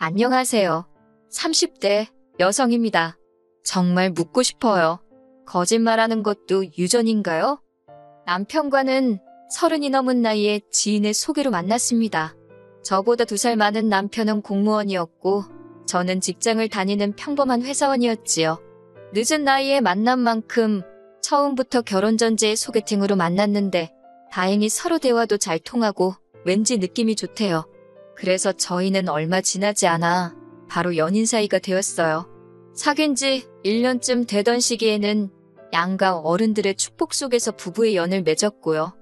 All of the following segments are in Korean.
안녕하세요. 30대 여성입니다. 정말 묻고 싶어요. 거짓말하는 것도 유전인가요? 남편과는 30이 넘은 나이에 지인의 소개로 만났습니다. 저보다 2살 많은 남편은 공무원이었고 저는 직장을 다니는 평범한 회사원이었지요. 늦은 나이에 만난 만큼 처음부터 결혼 전제의 소개팅으로 만났는데 다행히 서로 대화도 잘 통하고 왠지 느낌이 좋대요. 그래서 저희는 얼마 지나지 않아 바로 연인 사이가 되었어요. 사귄 지 1년쯤 되던 시기에는 양가 어른들의 축복 속에서 부부의 연을 맺었고요.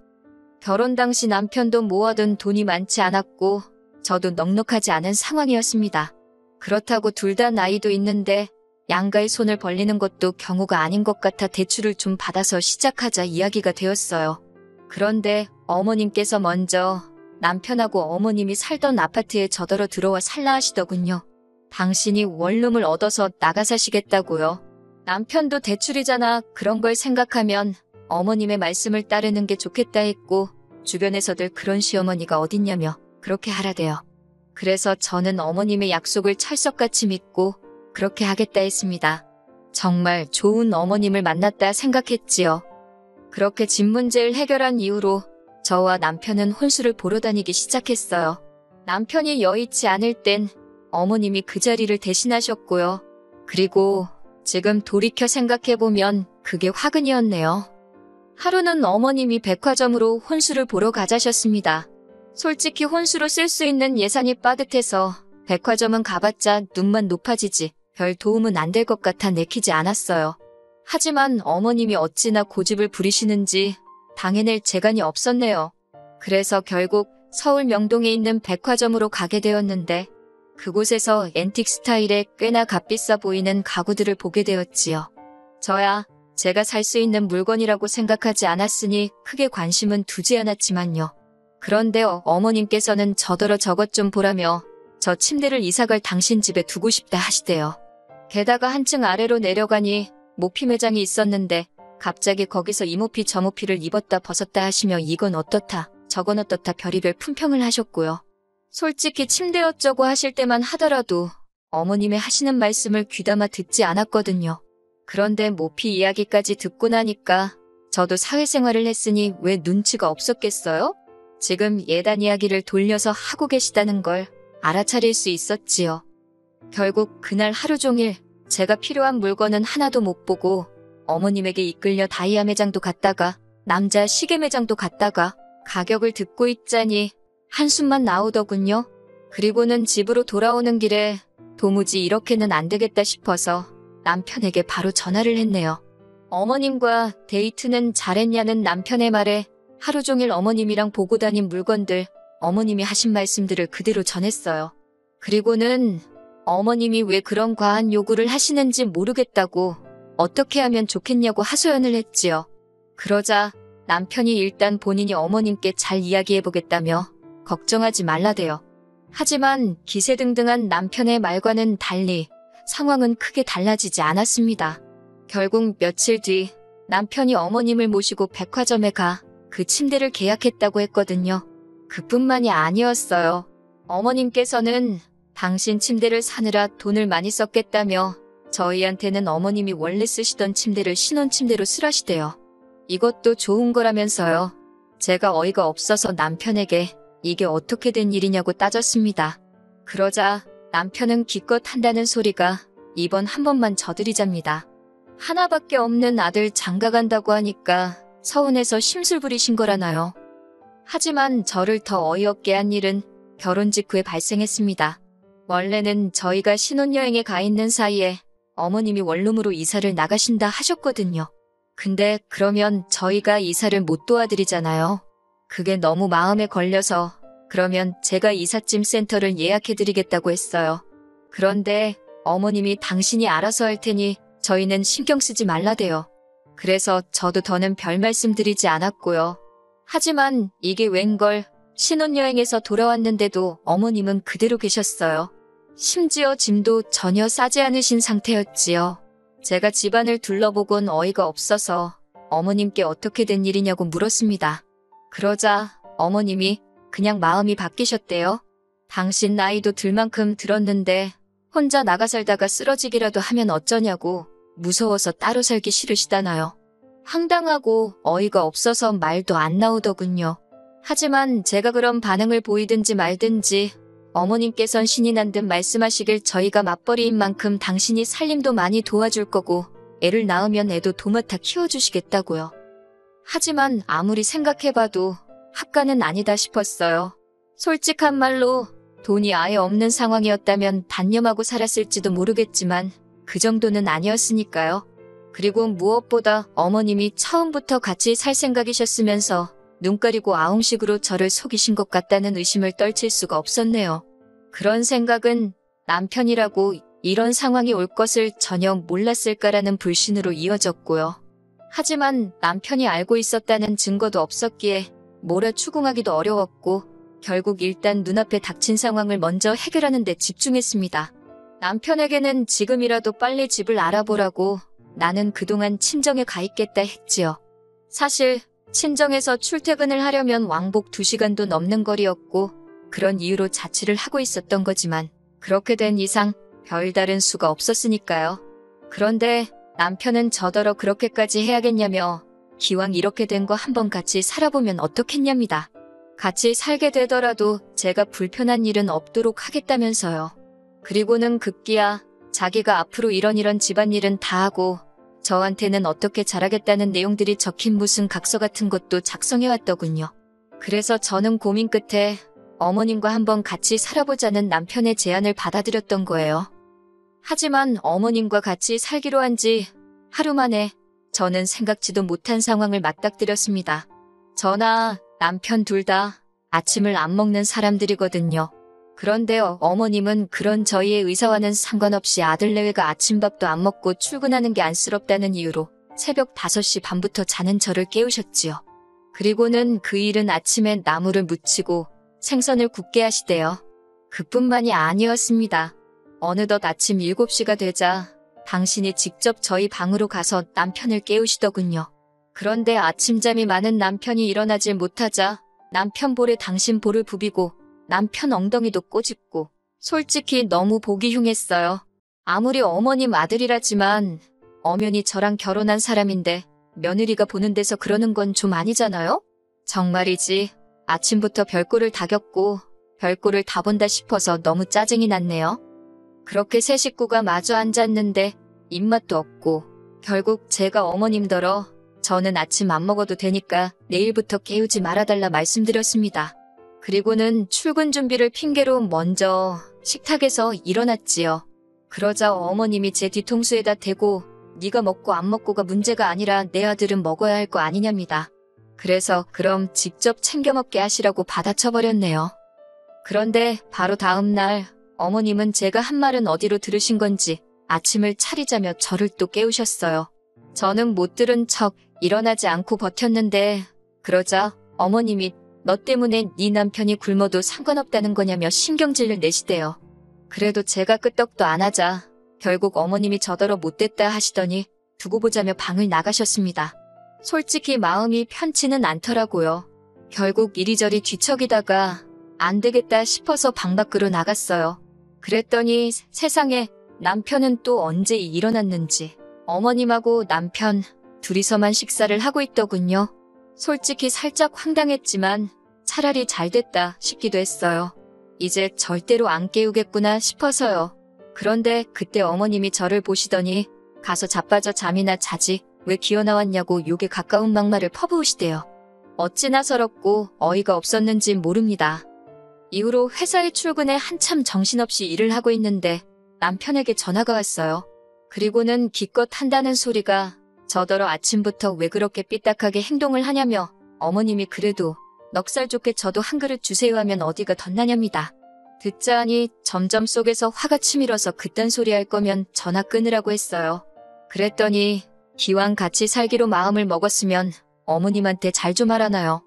결혼 당시 남편도 모아둔 돈이 많지 않았고 저도 넉넉하지 않은 상황이었습니다. 그렇다고 둘 다 나이도 있는데 양가의 손을 벌리는 것도 경우가 아닌 것 같아 대출을 좀 받아서 시작하자 이야기가 되었어요. 그런데 어머님께서 먼저 남편하고 어머님이 살던 아파트에 저더러 들어와 살라 하시더군요. 당신이 원룸을 얻어서 나가 사시겠다고요. 남편도 대출이잖아. 그런 걸 생각하면 어머님의 말씀을 따르는 게 좋겠다 했고 주변에서들 그런 시어머니가 어딨냐며 그렇게 하라대요. 그래서 저는 어머님의 약속을 철석같이 믿고 그렇게 하겠다 했습니다. 정말 좋은 어머님을 만났다 생각했지요. 그렇게 집 문제를 해결한 이후로 저와 남편은 혼수를 보러 다니기 시작했어요. 남편이 여의치 않을 땐 어머님이 그 자리를 대신하셨고요. 그리고 지금 돌이켜 생각해보면 그게 화근이었네요. 하루는 어머님이 백화점으로 혼수를 보러 가자셨습니다. 솔직히 혼수로 쓸 수 있는 예산이 빠듯해서 백화점은 가봤자 눈만 높아지지 별 도움은 안 될 것 같아 내키지 않았어요. 하지만 어머님이 어찌나 고집을 부리시는지 당해낼 재간이 없었네요. 그래서 결국 서울 명동에 있는 백화점으로 가게 되었는데 그곳에서 앤틱 스타일의 꽤나 값비싸 보이는 가구들을 보게 되었지요. 저야 제가 살 수 있는 물건이라고 생각하지 않았으니 크게 관심은 두지 않았지만요. 그런데 어머님께서는 저더러 저것 좀 보라며 저 침대를 이사갈 당신 집에 두고 싶다 하시대요. 게다가 한층 아래로 내려가니 모피 매장이 있었는데 갑자기 거기서 이 모피 저 모피를 입었다 벗었다 하시며 이건 어떻다 저건 어떻다 별의별 품평을 하셨고요. 솔직히 침대 어쩌고 하실 때만 하더라도 어머님의 하시는 말씀을 귀담아 듣지 않았거든요. 그런데 모피 이야기까지 듣고 나니까 저도 사회생활을 했으니 왜 눈치가 없었겠어요? 지금 예단 이야기를 돌려서 하고 계시다는 걸 알아차릴 수 있었지요. 결국 그날 하루 종일 제가 필요한 물건은 하나도 못 보고 어머님에게 이끌려 다이아 매장도 갔다가 남자 시계 매장도 갔다가 가격을 듣고 있자니 한숨만 나오더군요. 그리고는 집으로 돌아오는 길에 도무지 이렇게는 안 되겠다 싶어서 남편에게 바로 전화를 했네요. 어머님과 데이트는 잘했냐는 남편의 말에 하루 종일 어머님이랑 보고 다닌 물건들, 어머님이 하신 말씀들을 그대로 전했어요. 그리고는 어머님이 왜 그런 과한 요구를 하시는지 모르겠다고 어떻게 하면 좋겠냐고 하소연을 했지요. 그러자 남편이 일단 본인이 어머님께 잘 이야기해보겠다며 걱정하지 말라대요. 하지만 기세등등한 남편의 말과는 달리 상황은 크게 달라지지 않았습니다. 결국 며칠 뒤 남편이 어머님을 모시고 백화점에 가 그 침대를 계약했다고 했거든요. 그뿐만이 아니었어요. 어머님께서는 당신 침대를 사느라 돈을 많이 썼겠다며 저희한테는 어머님이 원래 쓰시던 침대를 신혼침대로 쓰라시대요. 이것도 좋은 거라면서요. 제가 어이가 없어서 남편에게 이게 어떻게 된 일이냐고 따졌습니다. 그러자 남편은 기껏 한다는 소리가 이번 한 번만 저들이잡니다. 하나밖에 없는 아들 장가간다고 하니까 서운해서 심술 부리신 거라나요. 하지만 저를 더 어이없게 한 일은 결혼 직후에 발생했습니다. 원래는 저희가 신혼여행에 가 있는 사이에 어머님이 원룸으로 이사를 나가신다 하셨거든요. 근데 그러면 저희가 이사를 못 도와드리잖아요. 그게 너무 마음에 걸려서 그러면 제가 이삿짐 센터를 예약해드리겠다고 했어요. 그런데 어머님이 당신이 알아서 할 테니 저희는 신경 쓰지 말라대요. 그래서 저도 더는 별 말씀 드리지 않았고요. 하지만 이게 웬걸 신혼여행에서 돌아왔는데도 어머님은 그대로 계셨어요. 심지어 짐도 전혀 싸지 않으신 상태였지요. 제가 집안을 둘러보곤 어이가 없어서 어머님께 어떻게 된 일이냐고 물었습니다. 그러자 어머님이 그냥 마음이 바뀌셨대요. 당신 나이도 들 만큼 들었는데 혼자 나가 살다가 쓰러지기라도 하면 어쩌냐고 무서워서 따로 살기 싫으시다나요. 황당하고 어이가 없어서 말도 안 나오더군요. 하지만 제가 그런 반응을 보이든지 말든지 어머님께선 신이 난 듯 말씀하시길 저희가 맞벌이인 만큼 당신이 살림도 많이 도와줄 거고 애를 낳으면 애도 도맡아 키워주시겠다고요. 하지만 아무리 생각해봐도 합가는 아니다 싶었어요. 솔직한 말로 돈이 아예 없는 상황이었다면 단념하고 살았을지도 모르겠지만 그 정도는 아니었으니까요. 그리고 무엇보다 어머님이 처음부터 같이 살 생각이셨으면서 눈 가리고 아웅식으로 저를 속이신 것 같다는 의심을 떨칠 수가 없었네요. 그런 생각은 남편이라고 이런 상황이 올 것을 전혀 몰랐을까라는 불신으로 이어졌고요. 하지만 남편이 알고 있었다는 증거도 없었기에 뭐라 추궁하기도 어려웠고 결국 일단 눈앞에 닥친 상황을 먼저 해결하는 데 집중했습니다. 남편에게는 지금이라도 빨리 집을 알아보라고 나는 그동안 친정에 가 있겠다 했지요. 사실 친정에서 출퇴근을 하려면 왕복 2시간도 넘는 거리였고 그런 이유로 자취를 하고 있었던 거지만 그렇게 된 이상 별다른 수가 없었으니까요. 그런데 남편은 저더러 그렇게까지 해야겠냐며 기왕 이렇게 된 거 한번 같이 살아보면 어떻겠냐입니다. 같이 살게 되더라도 제가 불편한 일은 없도록 하겠다면서요. 그리고는 급기야 자기가 앞으로 이런 집안일은 다 하고 저한테는 어떻게 잘하겠다는 내용들이 적힌 무슨 각서 같은 것도 작성해왔더군요. 그래서 저는 고민 끝에 어머님과 한번 같이 살아보자는 남편의 제안을 받아들였던 거예요. 하지만 어머님과 같이 살기로 한 지 하루 만에 저는 생각지도 못한 상황을 맞닥뜨렸습니다. 저나 남편 둘 다 아침을 안 먹는 사람들이거든요. 그런데 어머님은 그런 저희의 의사와는 상관없이 아들 내외가 아침밥도 안 먹고 출근하는 게 안쓰럽다는 이유로 새벽 5시 반부터 자는 저를 깨우셨지요. 그리고는 그 일은 아침에 나물을 무치고 생선을 굽게 하시대요. 그뿐만이 아니었습니다. 어느덧 아침 7시가 되자 당신이 직접 저희 방으로 가서 남편을 깨우시더군요. 그런데 아침잠이 많은 남편이 일어나질 못하자 남편 볼에 당신 볼을 부비고 남편 엉덩이도 꼬집고 솔직히 너무 보기 흉했어요. 아무리 어머님 아들이라지만 엄연히 저랑 결혼한 사람인데 며느리가 보는 데서 그러는 건 좀 아니잖아요? 정말이지 아침부터 별꼴을 다 겪고 별꼴을 다 본다 싶어서 너무 짜증이 났네요. 그렇게 세 식구가 마주 앉았는데 입맛도 없고 결국 제가 어머님더러 저는 아침 안 먹어도 되니까 내일부터 깨우지 말아달라 말씀드렸습니다. 그리고는 출근 준비를 핑계로 먼저 식탁에서 일어났지요. 그러자 어머님이 제 뒤통수에다 대고 네가 먹고 안 먹고가 문제가 아니라 내 아들은 먹어야 할 거 아니냐입니다. 그래서 그럼 직접 챙겨 먹게 하시라고 받아쳐버렸네요. 그런데 바로 다음 날 어머님은 제가 한 말은 어디로 들으신 건지 아침을 차리자며 저를 또 깨우셨어요. 저는 못 들은 척 일어나지 않고 버텼는데 그러자 어머님이 너 때문에 네 남편이 굶어도 상관없다는 거냐며 신경질을 내시대요. 그래도 제가 끄떡도 안 하자 결국 어머님이 저더러 못됐다 하시더니 두고 보자며 방을 나가셨습니다. 솔직히 마음이 편치는 않더라고요. 결국 이리저리 뒤척이다가 안 되겠다 싶어서 방 밖으로 나갔어요. 그랬더니 세상에 남편은 또 언제 일어났는지 어머님하고 남편 둘이서만 식사를 하고 있더군요. 솔직히 살짝 황당했지만 차라리 잘됐다 싶기도 했어요. 이제 절대로 안 깨우겠구나 싶어서요. 그런데 그때 어머님이 저를 보시더니 가서 자빠져 잠이나 자지 왜 기어나왔냐고 욕에 가까운 막말을 퍼부으시대요. 어찌나 서럽고 어이가 없었는지 모릅니다. 이후로 회사에 출근해 한참 정신없이 일을 하고 있는데 남편에게 전화가 왔어요. 그리고는 기껏 한다는 소리가 저더러 아침부터 왜 그렇게 삐딱하게 행동을 하냐며 어머님이 그래도 넉살 좋게 저도 한 그릇 주세요 하면 어디가 덧나냐입니다. 듣자 하니 점점 속에서 화가 치밀어서 그딴 소리 할 거면 전화 끊으라고 했어요. 그랬더니 기왕 같이 살기로 마음을 먹었으면 어머님한테 잘 좀 하라나요.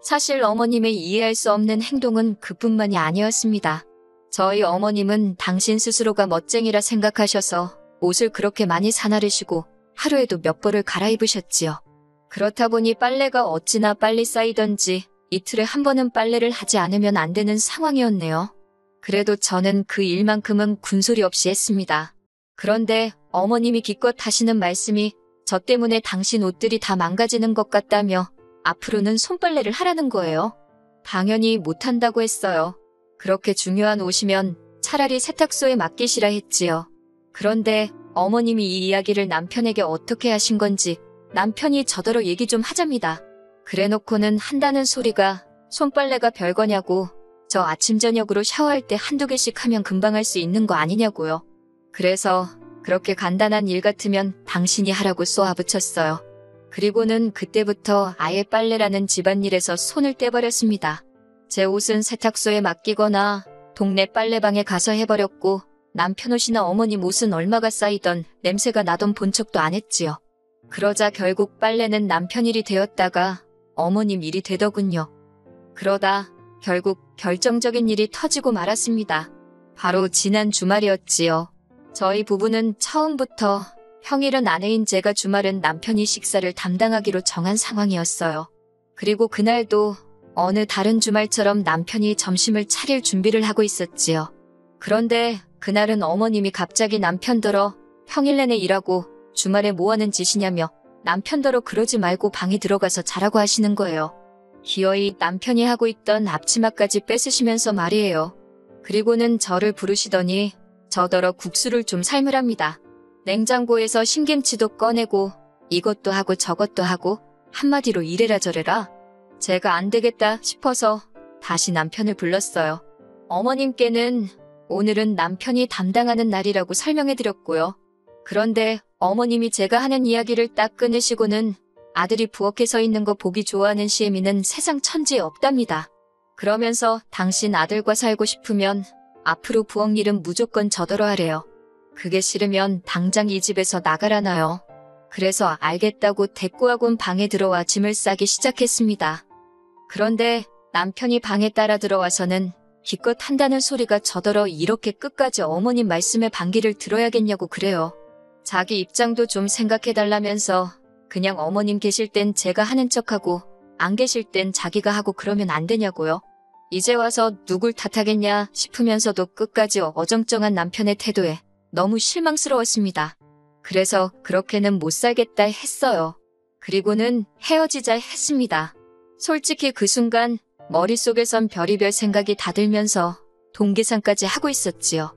사실 어머님의 이해할 수 없는 행동은 그뿐만이 아니었습니다. 저희 어머님은 당신 스스로가 멋쟁이라 생각하셔서 옷을 그렇게 많이 사나르시고 하루에도 몇 벌을 갈아입으셨지요. 그렇다 보니 빨래가 어찌나 빨리 쌓이던지 이틀에 한 번은 빨래를 하지 않으면 안 되는 상황이었네요. 그래도 저는 그 일만큼은 군소리 없이 했습니다. 그런데 어머님이 기껏 하시는 말씀이 저 때문에 당신 옷들이 다 망가지는 것 같다며 앞으로는 손빨래를 하라는 거예요. 당연히 못한다고 했어요. 그렇게 중요한 옷이면 차라리 세탁소에 맡기시라 했지요. 그런데 어머님이 이 이야기를 남편에게 어떻게 하신 건지 남편이 저더러 얘기 좀 하잡니다. 그래놓고는 한다는 소리가 손빨래가 별거냐고, 저 아침 저녁으로 샤워할 때 한두 개씩 하면 금방 할 수 있는 거 아니냐고요. 그래서 그렇게 간단한 일 같으면 당신이 하라고 쏘아붙였어요. 그리고는 그때부터 아예 빨래라는 집안일에서 손을 떼버렸습니다. 제 옷은 세탁소에 맡기거나 동네 빨래방에 가서 해버렸고, 남편 옷이나 어머님 옷은 얼마가 쌓이던 냄새가 나던 본 척도 안 했지요. 그러자 결국 빨래는 남편 일이 되었다가 어머님 일이 되더군요. 그러다 결국 결정적인 일이 터지고 말았습니다. 바로 지난 주말이었지요. 저희 부부는 처음부터 평일은 아내인 제가, 주말은 남편이 식사를 담당하기로 정한 상황이었어요. 그리고 그날도 어느 다른 주말처럼 남편이 점심을 차릴 준비를 하고 있었지요. 그런데 그날은 어머님이 갑자기 남편더러 평일 내내 일하고 주말에 뭐하는 짓이냐며 남편더러 그러지 말고 방에 들어가서 자라고 하시는 거예요. 기어이 남편이 하고 있던 앞치마까지 뺏으시면서 말이에요. 그리고는 저를 부르시더니 저더러 국수를 좀 삶으랍니다. 냉장고에서 신김치도 꺼내고 이것도 하고 저것도 하고, 한마디로 이래라 저래라. 제가 안 되겠다 싶어서 다시 남편을 불렀어요. 어머님께는 오늘은 남편이 담당하는 날이라고 설명해드렸고요. 그런데 어머님이 제가 하는 이야기를 딱 끊으시고는 아들이 부엌에 서 있는 거 보기 좋아하는 시애미는 세상 천지에 없답니다. 그러면서 당신 아들과 살고 싶으면 앞으로 부엌 일은 무조건 저더러 하래요. 그게 싫으면 당장 이 집에서 나가라나요. 그래서 알겠다고 대꾸하곤 방에 들어와 짐을 싸기 시작했습니다. 그런데 남편이 방에 따라 들어와서는 기껏 한다는 소리가 저더러 이렇게 끝까지 어머님 말씀에 반기를 들어야겠냐고 그래요. 자기 입장도 좀 생각해달라면서 그냥 어머님 계실 땐 제가 하는 척하고 안 계실 땐 자기가 하고 그러면 안 되냐고요. 이제 와서 누굴 탓하겠냐 싶으면서도 끝까지 어정쩡한 남편의 태도에 너무 실망스러웠습니다. 그래서 그렇게는 못 살겠다 했어요. 그리고는 헤어지자 했습니다. 솔직히 그 순간 머릿속에선 별의별 생각이 다 들면서 돈 계산까지 하고 있었지요.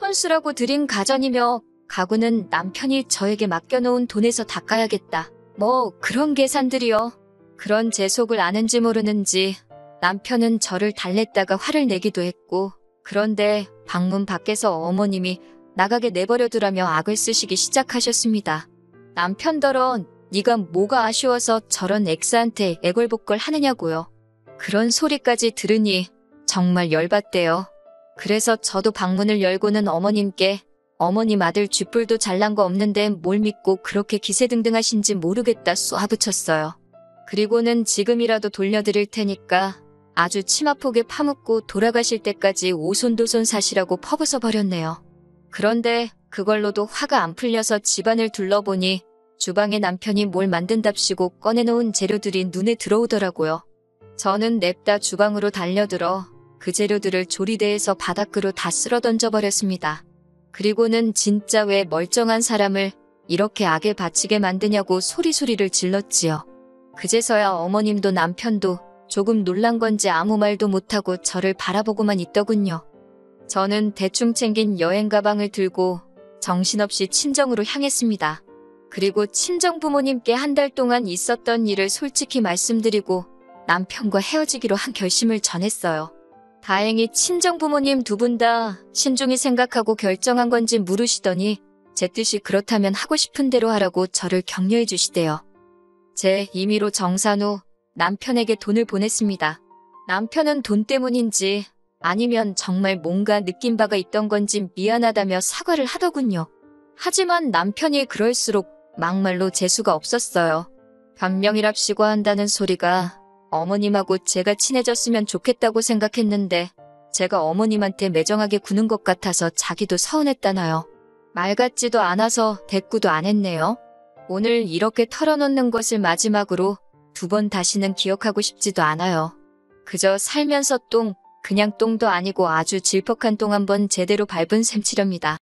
혼수라고 들인 가전이며 가구는 남편이 저에게 맡겨놓은 돈에서 닦아야겠다. 뭐 그런 계산들이요. 그런 제 속을 아는지 모르는지 남편은 저를 달랬다가 화를 내기도 했고, 그런데 방문 밖에서 어머님이 나가게 내버려두라며 악을 쓰시기 시작하셨습니다. 남편더러 네가 뭐가 아쉬워서 저런 엑스한테 애걸복걸 하느냐고요. 그런 소리까지 들으니 정말 열받대요. 그래서 저도 방문을 열고는 어머님께 어머님 아들 쥐뿔도 잘난 거 없는데 뭘 믿고 그렇게 기세등등하신지 모르겠다 쏘아붙였어요. 그리고는 지금이라도 돌려드릴 테니까 아주 치마폭에 파묻고 돌아가실 때까지 오손도손 사시라고 퍼부숴버렸네요. 그런데 그걸로도 화가 안 풀려서 집안을 둘러보니 주방에 남편이 뭘 만든답시고 꺼내놓은 재료들이 눈에 들어오더라고요. 저는 냅다 주방으로 달려들어 그 재료들을 조리대에서 바닥으로 다 쓸어 던져버렸습니다. 그리고는 진짜 왜 멀쩡한 사람을 이렇게 악에 바치게 만드냐고 소리소리를 질렀지요. 그제서야 어머님도 남편도 조금 놀란 건지 아무 말도 못하고 저를 바라보고만 있더군요. 저는 대충 챙긴 여행 가방을 들고 정신없이 친정으로 향했습니다. 그리고 친정 부모님께 한 달 동안 있었던 일을 솔직히 말씀드리고 남편과 헤어지기로 한 결심을 전했어요. 다행히 친정 부모님 두 분 다 신중히 생각하고 결정한 건지 물으시더니 제 뜻이 그렇다면 하고 싶은 대로 하라고 저를 격려해 주시대요. 제 임의로 정산 후 남편에게 돈을 보냈습니다. 남편은 돈 때문인지 아니면 정말 뭔가 느낀 바가 있던 건지 미안하다며 사과를 하더군요. 하지만 남편이 그럴수록 막말로 재수가 없었어요. 변명이랍시고 한다는 소리가 어머님하고 제가 친해졌으면 좋겠다고 생각했는데 제가 어머님한테 매정하게 구는 것 같아서 자기도 서운했다나요. 말 같지도 않아서 대꾸도 안 했네요. 오늘 이렇게 털어놓는 것을 마지막으로 2번 다시는 기억하고 싶지도 않아요. 그저 살면서 똥 그냥 똥도 아니고 아주 질퍽한 똥 한번 제대로 밟은 셈치렵니다.